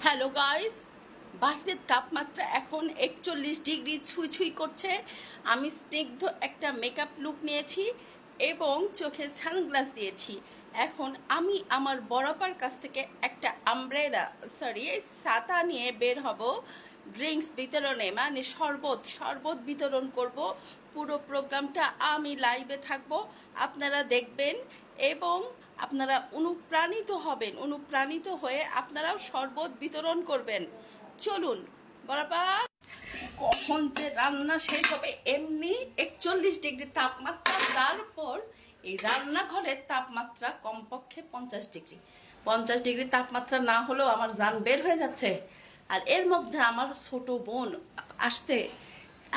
Hello guys, বাইরের তাপমাত্রা এখন 41 ডিগ্রি ছুঁই ছুঁই করছে। আমি স্নিগ্ধ একটা মেকআপ লুক নিয়েছি এবং চোখে সানগ্লাস দিয়েছি। এখন আমি আমার বড়াপার কাছ থেকে একটা ছাতা নিয়ে বের হব ড্রিঙ্কস বিতরণে, মানে শরবত বিতরণ করব। পুরো প্রোগ্রামটা আমি লাইভে থাকব, আপনারা দেখবেন এবং আপনারা অনুপ্রাণিত হয়ে আপনারাও শরবত বিতরণ করবেন। চলুন বড়াপা, কখন যে রান্না শেষ হবে। এমনি 41 ডিগ্রি তাপমাত্রা, তারপর এই রান্নাঘরের তাপমাত্রা কমপক্ষে 50 ডিগ্রি। 50 ডিগ্রি তাপমাত্রা না হলেও আমার জান বের হয়ে যাচ্ছে। আর এর মধ্যে আমার ছোট বোন আসছে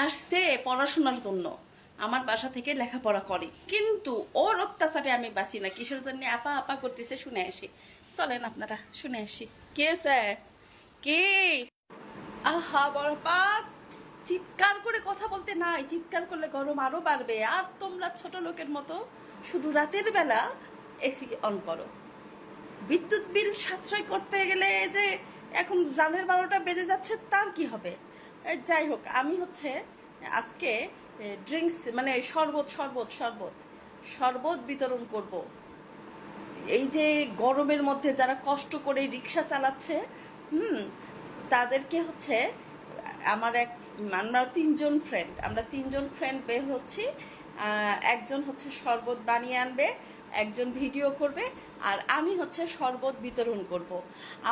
আসছে পড়াশোনার জন্য, আমার বাসা থেকে লেখাপড়া করে, কিন্তু ওর অত্যাচারে আমি বাঁচি না। কিসের জন্য আপা আপা করতেছে শুনে আসি। চলেন আপনারা শুনে আসি। কে স্যার কি? আহা বড়পা, চিৎকার করে কথা বলতে নাই, চিৎকার করলে গরম আরো বাড়বে। আর তোমরা ছোট লোকের মতো শুধু রাতের বেলা এসি অন করো। বিদ্যুৎ বিল সাশ্রয় করতে গেলে যে এখন জানের 12টা বেজে যাচ্ছে, তার কি হবে? যাই হোক, আমি আজকে ড্রিঙ্কস মানে শরবত বিতরণ করব। এই যে গরমের মধ্যে যারা কষ্ট করে রিক্সা চালাচ্ছে, তাদেরকে আমরা তিনজন ফ্রেন্ড বের হচ্ছি। একজন শরবত বানিয়ে আনবে, একজন ভিডিও করবে, আর আমি শরবত বিতরণ করব।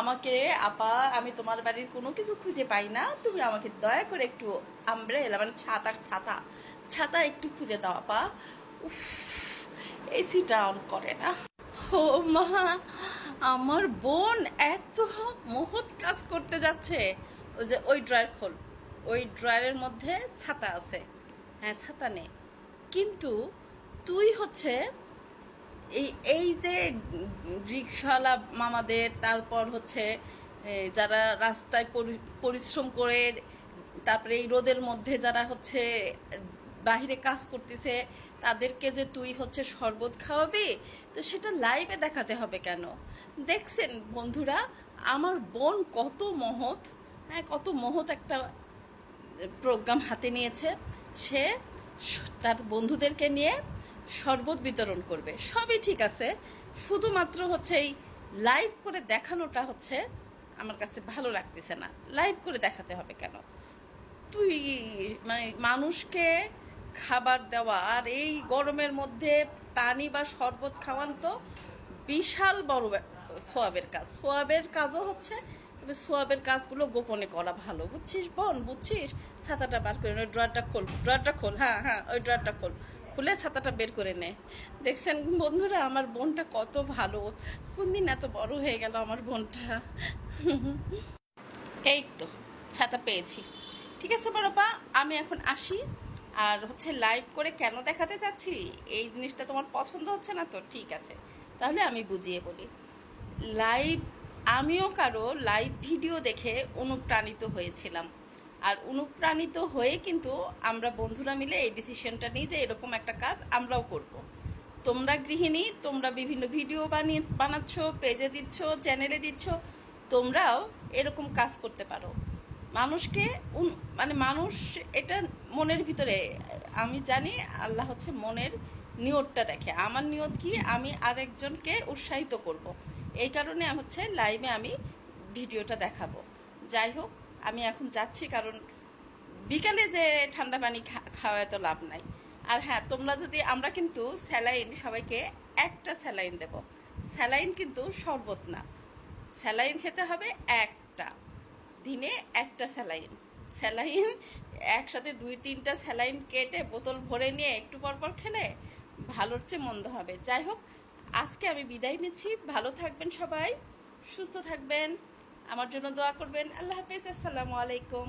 আমাকে আপা, আমি তোমার বাড়ির কোনো কিছু খুঁজে পাই না, তুমি আমাকে দয়া করে একটু আমব্রেলা মানে ছাতা একটু খুঁজে দাও আপা। উফ, এসিটা অন করে না। ও মা, আমার বোন এত মহৎ কাজ করতে যাচ্ছে। ওই যে ওই ড্রয়ার খোল, ওই ড্রয়ারের মধ্যে ছাতা আছে। হ্যাঁ, ছাতা নে। কিন্তু তুই এই এই যে রিক্সাওয়ালা মামাদের, তারপর যারা রাস্তায় পরিশ্রম করে, তারপরে এই রোদের মধ্যে যারা বাহিরে কাজ করতেছে, তাদেরকে যে তুই শরবত খাওয়াবি, তো সেটা লাইভে দেখাতে হবে কেন? দেখছেন বন্ধুরা, আমার বোন কত মহৎ, হ্যাঁ, কত মহৎ একটা প্রোগ্রাম হাতে নিয়েছে। সে তার বন্ধুদেরকে নিয়ে শরবত বিতরণ করবে, সবই ঠিক আছে। শুধুমাত্র এই লাইভ করে দেখানোটা আমার কাছে ভালো লাগতেছে না। লাইভ করে দেখাতে হবে কেন? তুই মানে মানুষকে খাবার দেওয়া আর এই গরমের মধ্যে পানি বা শরবত খাওয়ান তো বিশাল বড় সোয়াবের কাজ। সোয়াবের কাজও তবে সোয়াবের কাজগুলো গোপনে করা ভালো, বুঝছিস বোন, বুঝছিস? ছাতাটা বার করে নে, ড্রয়ারটা খোল, হ্যাঁ হ্যাঁ, ওই ড্রয়ারটা খুলে ছাতাটা বের করে নে। দেখছেন বন্ধুরা, আমার বোনটা কত ভালো। কোন দিন এত বড় হয়ে গেল আমার বোনটা। এই তো ছাতা পেয়েছি। ঠিক আছে বড়পা, আমি এখন আসি। আর লাইভ করে কেন দেখাতে চাচ্ছি, এই জিনিসটা তোমার পছন্দ হচ্ছে না তো? ঠিক আছে, তাহলে আমি বুঝিয়ে বলি। আমিও কারো লাইভ ভিডিও দেখে অনুপ্রাণিত হয়েছিলাম। আর অনুপ্রাণিত হয়ে কিন্তু আমরা বন্ধুরা মিলে এই ডিসিশনটা নিই যে এরকম একটা কাজ আমরাও করব। তোমরা গৃহিণী, তোমরা বিভিন্ন ভিডিও বানাচ্ছ, পেজে দিচ্ছ, চ্যানেলে দিচ্ছ, তোমরাও এরকম কাজ করতে পারো। মানুষকে মানুষ এটা মনের ভিতরে, আমি জানি আল্লাহ মনের নিয়তটা দেখে। আমার নিয়ত কি? আমি আরেকজনকে উৎসাহিত করব, এই কারণে লাইভে আমি ভিডিওটা দেখাবো। যাই হোক, আমি এখন যাচ্ছি, কারণ বিকালে যে ঠান্ডা পানি খাওয়া এত লাভ নাই। আর হ্যাঁ, আমরা কিন্তু স্যালাইন, সবাইকে একটা স্যালাইন দেব। স্যালাইন কিন্তু শরবত না, স্যালাইন খেতে হবে একটা দিনে, একটা স্যালাইন একসাথে 2-3টা স্যালাইন কেটে বোতল ভরে নিয়ে একটু পর পর খেলে ভালোর চেয়ে মন্দ হবে। যাই হোক, আজকে আমি বিদায় নিচ্ছি। ভালো থাকবেন সবাই, সুস্থ থাকবেন, আমার জন্য দোয়া করবেন। আল্লাহ হাফেজ, আসসালামু আলাইকুম।